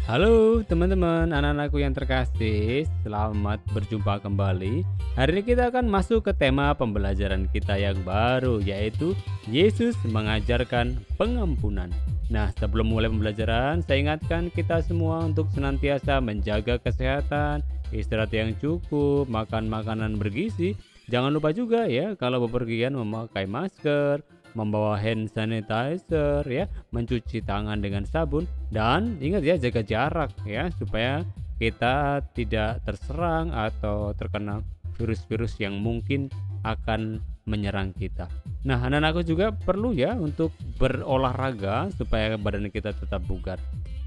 Halo teman-teman, anak-anakku yang terkasih, selamat berjumpa kembali. Hari ini kita akan masuk ke tema pembelajaran kita yang baru, yaitu Yesus mengajarkan pengampunan. Nah, sebelum mulai pembelajaran, saya ingatkan kita semua untuk senantiasa menjaga kesehatan, istirahat yang cukup, makan makanan bergizi. Jangan lupa juga ya, kalau bepergian memakai masker, membawa hand sanitizer ya, mencuci tangan dengan sabun, dan ingat ya, jaga jarak ya, supaya kita tidak terserang atau terkena virus-virus yang mungkin akan menyerang kita. Nah, anak-anakku juga perlu ya untuk berolahraga supaya badan kita tetap bugar.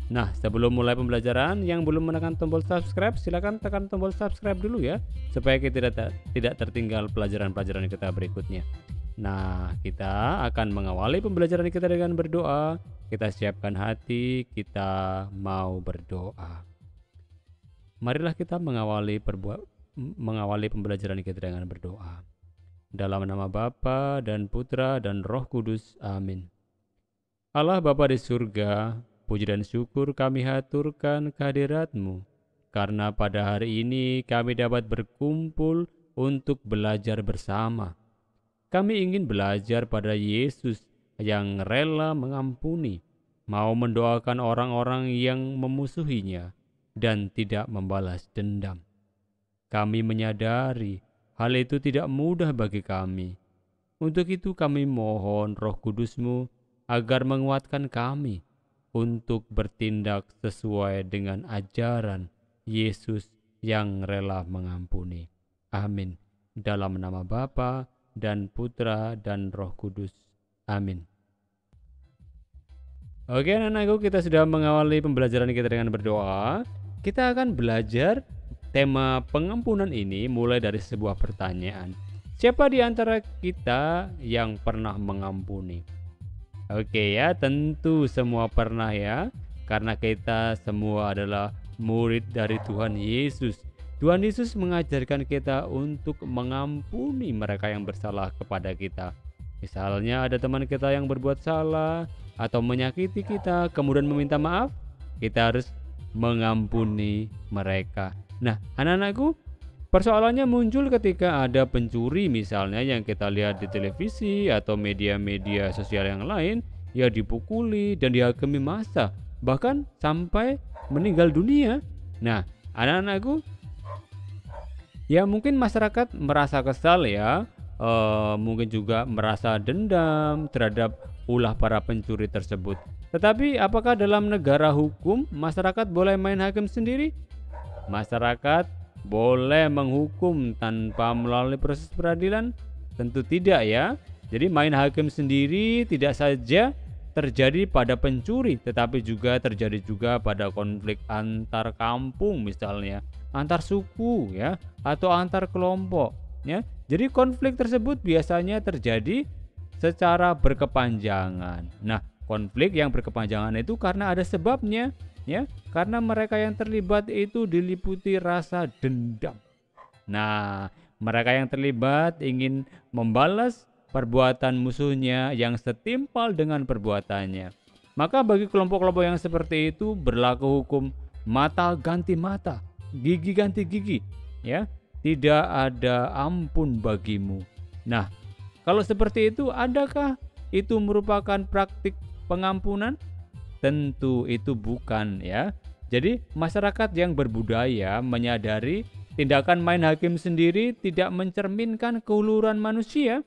Nah, sebelum mulai pembelajaran, yang belum menekan tombol subscribe, silakan tekan tombol subscribe dulu ya, supaya kita tidak tertinggal pelajaran-pelajaran kita berikutnya. Nah, kita akan mengawali pembelajaran kita dengan berdoa. Kita siapkan hati, kita mau berdoa. Marilah kita mengawali pembelajaran kita dengan berdoa. Dalam nama Bapa dan Putra dan Roh Kudus. Amin. Allah Bapa di surga, puji dan syukur kami haturkan kehadirat-Mu, karena pada hari ini kami dapat berkumpul untuk belajar bersama. Kami ingin belajar pada Yesus yang rela mengampuni, mau mendoakan orang-orang yang memusuhinya, dan tidak membalas dendam. Kami menyadari hal itu tidak mudah bagi kami. Untuk itu kami mohon Roh Kudus-Mu agar menguatkan kami untuk bertindak sesuai dengan ajaran Yesus yang rela mengampuni. Amin. Dalam nama Bapa dan Putra dan Roh Kudus. Amin. Oke anak-anakku, kita sudah mengawali pembelajaran kita dengan berdoa. Kita akan belajar tema pengampunan ini mulai dari sebuah pertanyaan. Siapa di antara kita yang pernah mengampuni? Oke ya, tentu semua pernah ya, karena kita semua adalah murid dari Tuhan Yesus. Tuhan Yesus mengajarkan kita untuk mengampuni mereka yang bersalah kepada kita. Misalnya ada teman kita yang berbuat salah atau menyakiti kita, kemudian meminta maaf, kita harus mengampuni mereka. Nah, anak-anakku, persoalannya muncul ketika ada pencuri misalnya yang kita lihat di televisi atau media-media sosial yang lain, ya dipukuli dan dihakimi massa, bahkan sampai meninggal dunia. Nah, anak-anakku, ya mungkin masyarakat merasa kesal ya, mungkin juga merasa dendam terhadap ulah para pencuri tersebut. Tetapi apakah dalam negara hukum masyarakat boleh main hakim sendiri? Masyarakat boleh menghukum tanpa melalui proses peradilan? Tentu tidak ya. Jadi main hakim sendiri tidak saja terjadi pada pencuri, tetapi juga terjadi juga pada konflik antar kampung misalnya, antar suku ya, atau antar kelompok ya. Jadi konflik tersebut biasanya terjadi secara berkepanjangan. Nah, konflik yang berkepanjangan itu karena ada sebabnya ya, karena mereka yang terlibat itu diliputi rasa dendam. Nah, mereka yang terlibat ingin membalas perbuatan musuhnya yang setimpal dengan perbuatannya. Maka bagi kelompok-kelompok yang seperti itu berlaku hukum mata ganti mata, gigi ganti gigi, ya. Tidak ada ampun bagimu. Nah, kalau seperti itu, adakah itu merupakan praktik pengampunan? Tentu itu bukan ya. Jadi masyarakat yang berbudaya menyadari tindakan main hakim sendiri tidak mencerminkan keuluran manusia.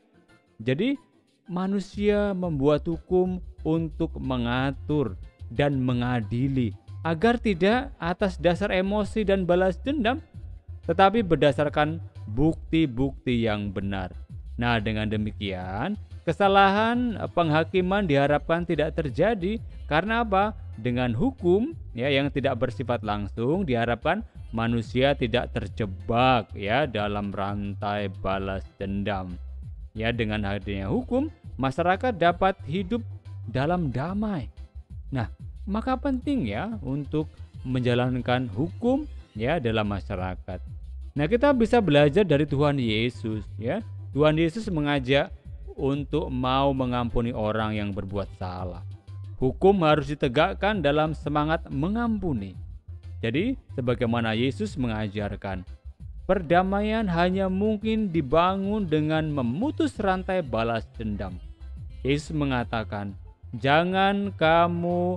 Jadi manusia membuat hukum untuk mengatur dan mengadili agar tidak atas dasar emosi dan balas dendam, tetapi berdasarkan bukti-bukti yang benar. Nah, dengan demikian kesalahan penghakiman diharapkan tidak terjadi. Karena apa? Dengan hukum ya yang tidak bersifat langsung, diharapkan manusia tidak terjebak ya dalam rantai balas dendam. Ya, dengan hadirnya hukum, masyarakat dapat hidup dalam damai. Nah, maka penting ya untuk menjalankan hukum ya dalam masyarakat. Nah, kita bisa belajar dari Tuhan Yesus ya. Tuhan Yesus mengajak untuk mau mengampuni orang yang berbuat salah. Hukum harus ditegakkan dalam semangat mengampuni. Jadi, sebagaimana Yesus mengajarkan, perdamaian hanya mungkin dibangun dengan memutus rantai balas dendam. Yesus mengatakan, "Jangan kamu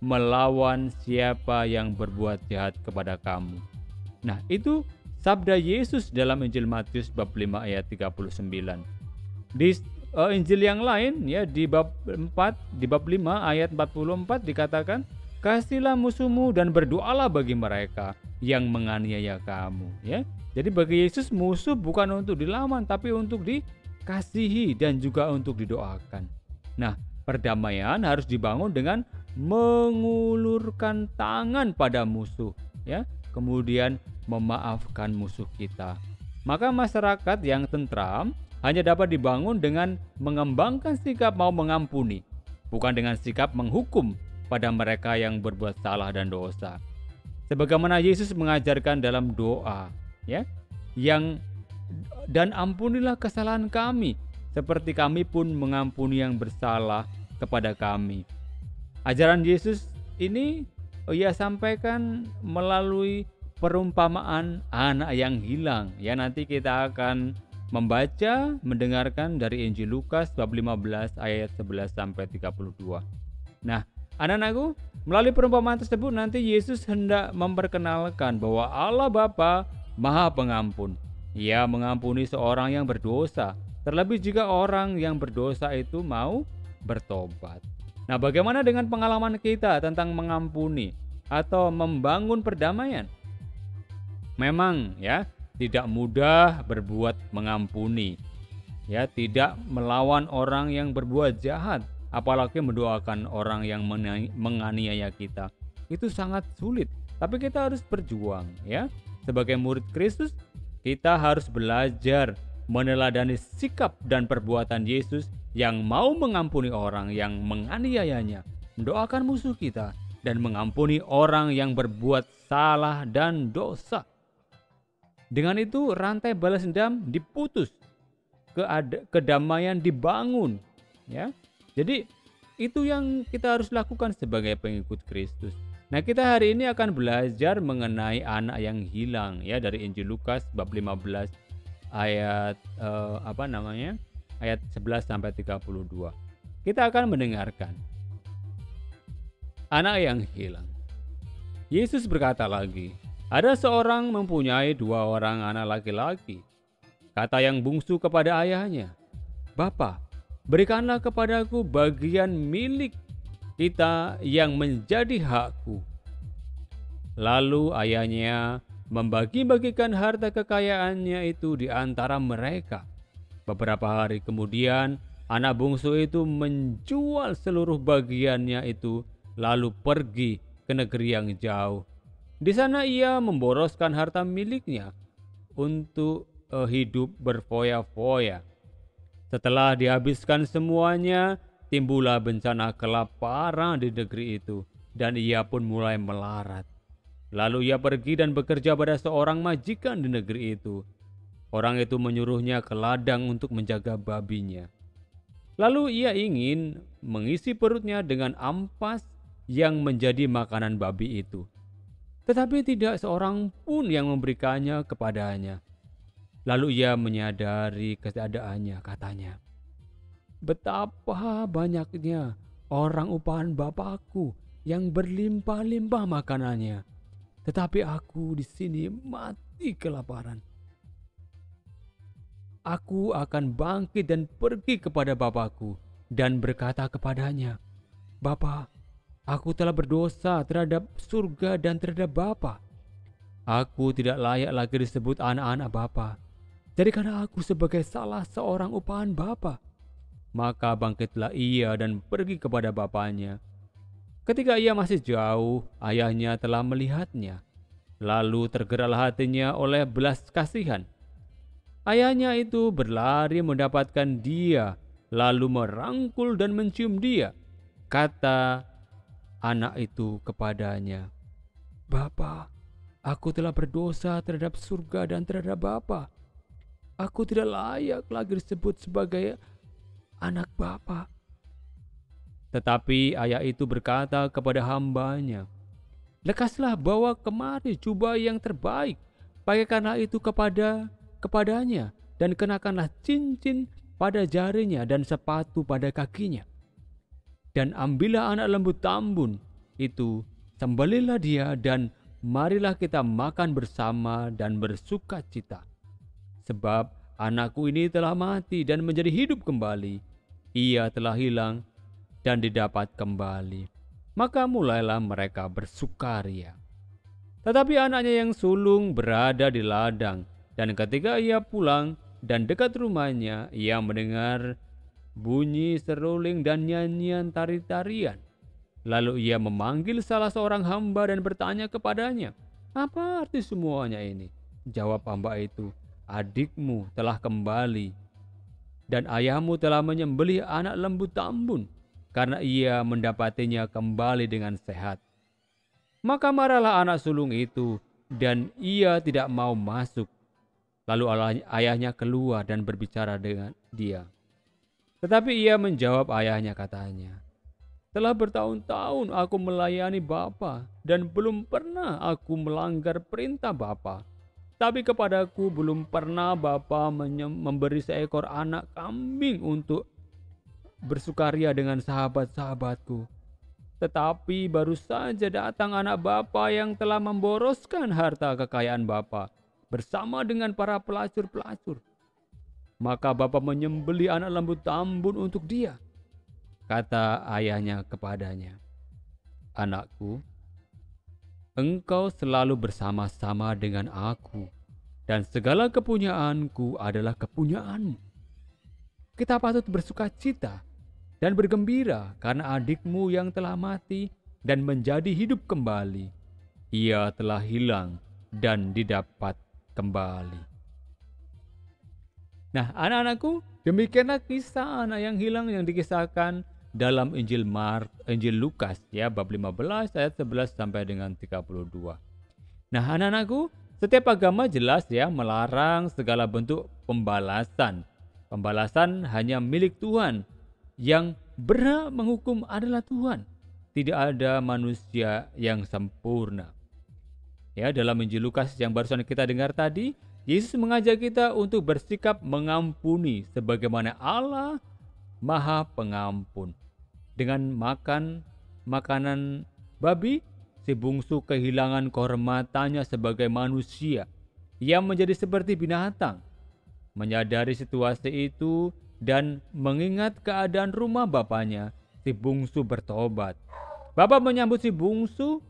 melawan siapa yang berbuat jahat kepada kamu." Nah, itu sabda Yesus dalam Injil Matius bab 5 ayat 39. Di Injil yang lain ya di bab 5 ayat 44 dikatakan, "Kasihilah musuhmu dan berdoalah bagi mereka yang menganiaya kamu." Ya. Jadi bagi Yesus musuh bukan untuk dilawan tapi untuk dikasihi dan juga untuk didoakan. Nah, perdamaian harus dibangun dengan mengulurkan tangan pada musuh, ya. Kemudian memaafkan musuh kita. Maka masyarakat yang tentram hanya dapat dibangun dengan mengembangkan sikap mau mengampuni, bukan dengan sikap menghukum pada mereka yang berbuat salah dan dosa. Sebagaimana Yesus mengajarkan dalam doa, ya, yang dan ampunilah kesalahan kami, seperti kami pun mengampuni yang bersalah kepada kami. Ajaran Yesus ini ia sampaikan melalui perumpamaan anak yang hilang. Ya, nanti kita akan membaca, mendengarkan dari Injil Lukas bab 15 ayat 11 sampai 32. Nah, anak-anakku, melalui perumpamaan tersebut nanti Yesus hendak memperkenalkan bahwa Allah Bapa Maha Pengampun. Ia mengampuni seorang yang berdosa, terlebih jika orang yang berdosa itu mau bertobat. Nah, bagaimana dengan pengalaman kita tentang mengampuni atau membangun perdamaian? Memang ya, tidak mudah berbuat mengampuni. Ya, tidak melawan orang yang berbuat jahat, apalagi mendoakan orang yang menganiaya kita. Itu sangat sulit, tapi kita harus berjuang ya. Sebagai murid Kristus, kita harus belajar meneladani sikap dan perbuatan Yesus yang mau mengampuni orang yang menganiayanya, mendoakan musuh kita, dan mengampuni orang yang berbuat salah dan dosa. Dengan itu rantai balas dendam diputus, kedamaian dibangun, ya. Jadi itu yang kita harus lakukan sebagai pengikut Kristus. Nah, kita hari ini akan belajar mengenai anak yang hilang ya dari Injil Lukas bab 15 ayat ayat 11 sampai 32. Kita akan mendengarkan anak yang hilang. Yesus berkata lagi, "Ada seorang mempunyai 2 orang anak laki-laki. Kata yang bungsu kepada ayahnya, 'Bapa, berikanlah kepadaku bagian milik kita yang menjadi hakku.' Lalu ayahnya membagi-bagikan harta kekayaannya itu di antara mereka. Beberapa hari kemudian, anak bungsu itu menjual seluruh bagiannya itu, lalu pergi ke negeri yang jauh. Di sana ia memboroskan harta miliknya untuk hidup berfoya-foya. Setelah dihabiskan semuanya, timbullah bencana kelaparan di negeri itu, dan ia pun mulai melarat. Lalu ia pergi dan bekerja pada seorang majikan di negeri itu. Orang itu menyuruhnya ke ladang untuk menjaga babinya. Lalu ia ingin mengisi perutnya dengan ampas yang menjadi makanan babi itu. Tetapi tidak seorang pun yang memberikannya kepadanya. Lalu ia menyadari keadaannya, katanya, 'Betapa banyaknya orang upahan bapakku yang berlimpah-limpah makanannya, tetapi aku di sini mati kelaparan. Aku akan bangkit dan pergi kepada bapakku dan berkata kepadanya, Bapa, aku telah berdosa terhadap surga dan terhadap Bapa. Aku tidak layak lagi disebut anak-anak Bapa. Jadikanlah aku sebagai salah seorang upahan Bapa.' Maka bangkitlah ia dan pergi kepada bapaknya. Ketika ia masih jauh, ayahnya telah melihatnya. Lalu tergeraklah hatinya oleh belas kasihan. Ayahnya itu berlari mendapatkan dia, lalu merangkul dan mencium dia. Kata anak itu kepadanya, 'Bapa, aku telah berdosa terhadap surga dan terhadap Bapa. Aku tidak layak lagi disebut sebagai anak Bapa.' Tetapi ayah itu berkata kepada hambanya, lekaslah bawa kemari jubah yang terbaik, pakaikanlah itu kepadanya, dan kenakanlah cincin pada jarinya dan sepatu pada kakinya. Dan ambillah anak lembu tambun itu, sembelihlah dia, dan marilah kita makan bersama dan bersuka cita. Sebab anakku ini telah mati dan menjadi hidup kembali. Ia telah hilang dan didapat kembali. Maka mulailah mereka bersukaria. Tetapi anaknya yang sulung berada di ladang, dan ketika ia pulang dan dekat rumahnya, ia mendengar bunyi seruling dan nyanyian tari-tarian. Lalu ia memanggil salah seorang hamba dan bertanya kepadanya, apa arti semuanya ini? Jawab hamba itu, adikmu telah kembali, dan ayahmu telah menyembelih anak lembu tambun, karena ia mendapatinya kembali dengan sehat. Maka marahlah anak sulung itu, dan ia tidak mau masuk. Lalu ayahnya keluar dan berbicara dengan dia. Tetapi ia menjawab ayahnya, katanya, telah bertahun-tahun aku melayani Bapa, dan belum pernah aku melanggar perintah Bapa. Tapi kepadaku belum pernah Bapa memberi seekor anak kambing untuk bersukaria dengan sahabat-sahabatku. Tetapi baru saja datang anak bapa yang telah memboroskan harta kekayaan bapa bersama dengan para pelacur-pelacur. Maka bapa menyembelih anak lembu tambun untuk dia. Kata ayahnya kepadanya, anakku, engkau selalu bersama-sama dengan aku, dan segala kepunyaanku adalah kepunyaanmu. Kita patut bersuka cita dan bergembira karena adikmu yang telah mati dan menjadi hidup kembali. Ia telah hilang dan didapat kembali. Nah, anak-anakku, demikianlah kisah anak yang hilang yang dikisahkan dalam Injil Lukas ya, bab 15 ayat 11 sampai dengan 32. Nah, anak-anakku, setiap agama jelas ya melarang segala bentuk pembalasan. Pembalasan hanya milik Tuhan. Yang berhak menghukum adalah Tuhan. Tidak ada manusia yang sempurna. Ya, dalam Injil Lukas yang barusan kita dengar tadi, Yesus mengajak kita untuk bersikap mengampuni sebagaimana Allah Maha Pengampun. Dengan makan makanan babi, si bungsu kehilangan kehormatannya sebagai manusia. Ia menjadi seperti binatang. Menyadari situasi itu dan mengingat keadaan rumah bapaknya, si bungsu bertobat. Bapak menyambut si bungsu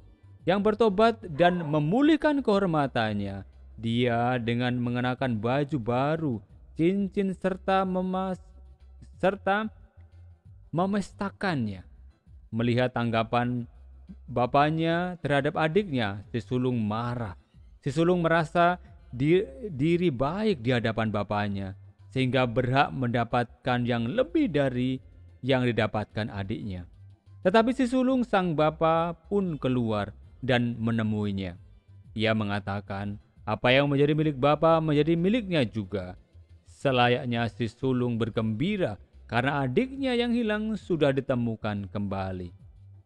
yang bertobat dan memulihkan kehormatannya. Dia dengan mengenakan baju baru, cincin serta memestakannya. Melihat tanggapan bapaknya terhadap adiknya, si sulung marah. Si sulung merasa diri baik di hadapan bapaknya, sehingga berhak mendapatkan yang lebih dari yang didapatkan adiknya. Tetapi si sulung sang bapa pun keluar dan menemuinya. Ia mengatakan, apa yang menjadi milik bapa menjadi miliknya juga. Selayaknya si sulung bergembira karena adiknya yang hilang sudah ditemukan kembali.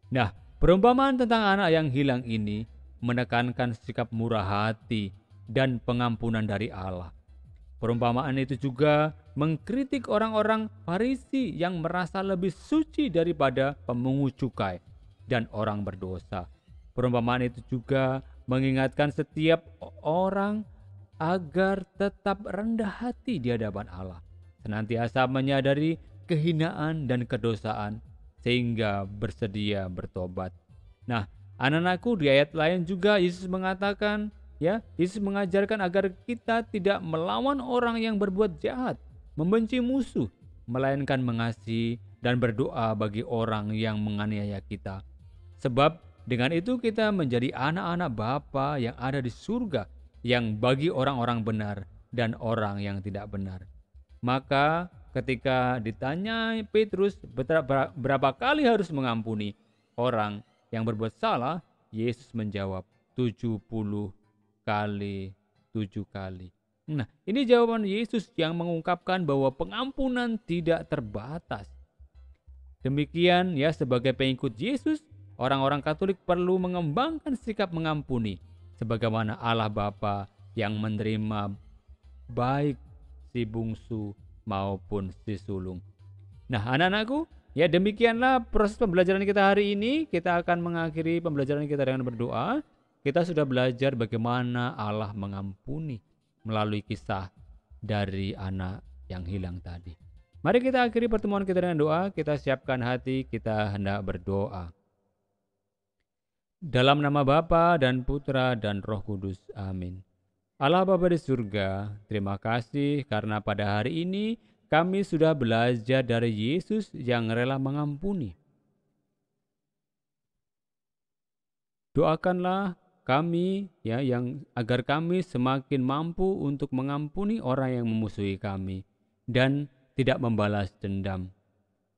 Nah, perumpamaan tentang anak yang hilang ini menekankan sikap murah hati dan pengampunan dari Allah. Perumpamaan itu juga mengkritik orang-orang Farisi yang merasa lebih suci daripada pemungut cukai dan orang berdosa. Perumpamaan itu juga mengingatkan setiap orang agar tetap rendah hati di hadapan Allah, senantiasa menyadari kehinaan dan kedosaan sehingga bersedia bertobat. Nah, anak-anakku, di ayat lain juga Yesus mengatakan, Yesus mengajarkan agar kita tidak melawan orang yang berbuat jahat, membenci musuh, melainkan mengasihi dan berdoa bagi orang yang menganiaya kita. Sebab dengan itu kita menjadi anak-anak Bapa yang ada di surga, yang bagi orang-orang benar dan orang yang tidak benar. Maka ketika ditanya Petrus berapa kali harus mengampuni orang yang berbuat salah, Yesus menjawab 70 kali 7 kali. Nah, ini jawaban Yesus yang mengungkapkan bahwa pengampunan tidak terbatas. Demikian ya, sebagai pengikut Yesus, orang-orang Katolik perlu mengembangkan sikap mengampuni sebagaimana Allah Bapa yang menerima baik si bungsu maupun si sulung. Nah, anak-anakku, ya demikianlah proses pembelajaran kita hari ini. Kita akan mengakhiri pembelajaran kita dengan berdoa. Kita sudah belajar bagaimana Allah mengampuni melalui kisah dari anak yang hilang tadi. Mari kita akhiri pertemuan kita dengan doa. Kita siapkan hati, kita hendak berdoa. Dalam nama Bapa dan Putra dan Roh Kudus. Amin. Allah Bapa di surga, terima kasih karena pada hari ini kami sudah belajar dari Yesus yang rela mengampuni. Doakanlah kami ya, yang agar kami semakin mampu untuk mengampuni orang yang memusuhi kami dan tidak membalas dendam.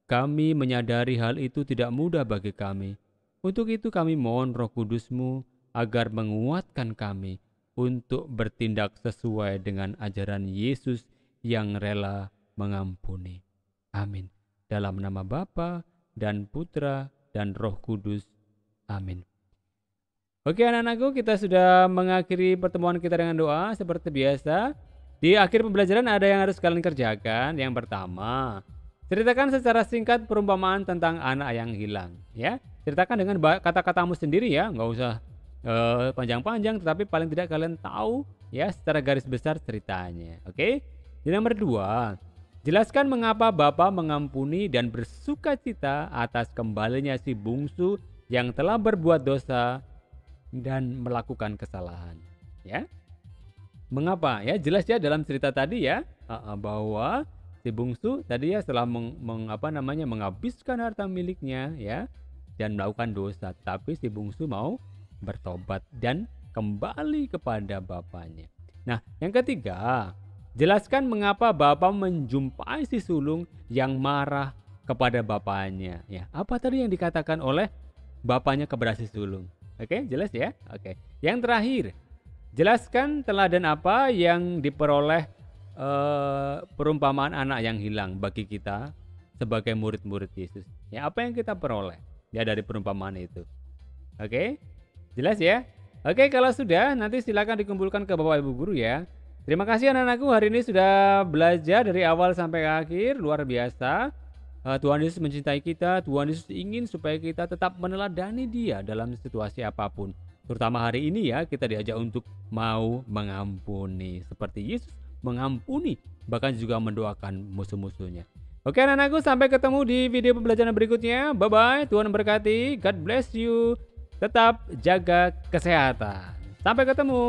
Kami menyadari hal itu tidak mudah bagi kami. Untuk itu kami mohon Roh Kudus-Mu agar menguatkan kami untuk bertindak sesuai dengan ajaran Yesus yang rela mengampuni. Amin. Dalam nama Bapa dan Putra dan Roh Kudus. Amin. Oke anak-anakku, kita sudah mengakhiri pertemuan kita dengan doa seperti biasa. Di akhir pembelajaran ada yang harus kalian kerjakan. Yang pertama, ceritakan secara singkat perumpamaan tentang anak yang hilang. Ya, ceritakan dengan kata-katamu sendiri ya, nggak usah panjang-panjang, tetapi paling tidak kalian tahu ya secara garis besar ceritanya. Oke. Yang nomor 2, jelaskan mengapa Bapa mengampuni dan bersuka cita atas kembalinya si bungsu yang telah berbuat dosa dan melakukan kesalahan. Ya, mengapa? Ya, jelas ya dalam cerita tadi ya, bahwa si bungsu tadi ya setelah menghabiskan harta miliknya ya dan melakukan dosa, tapi si bungsu mau bertobat dan kembali kepada bapaknya. Nah, yang ketiga, jelaskan mengapa bapak menjumpai si sulung yang marah kepada bapaknya. Ya, apa tadi yang dikatakan oleh bapaknya kepada si sulung? Oke, jelas ya? Oke. Yang terakhir, jelaskan teladan apa yang diperoleh perumpamaan anak yang hilang bagi kita sebagai murid-murid Yesus. Ya, apa yang kita peroleh ya dari perumpamaan itu? Oke? Jelas ya? Oke, kalau sudah nanti silakan dikumpulkan ke Bapak Ibu guru ya. Terima kasih anak-anakku, hari ini sudah belajar dari awal sampai akhir, luar biasa. Tuhan Yesus mencintai kita, Tuhan Yesus ingin supaya kita tetap meneladani Dia dalam situasi apapun. Terutama hari ini ya, kita diajak untuk mau mengampuni seperti Yesus mengampuni, bahkan juga mendoakan musuh-musuhnya. Oke anak-anakku, sampai ketemu di video pembelajaran berikutnya. Bye-bye, Tuhan berkati, God bless you. Tetap jaga kesehatan. Sampai ketemu.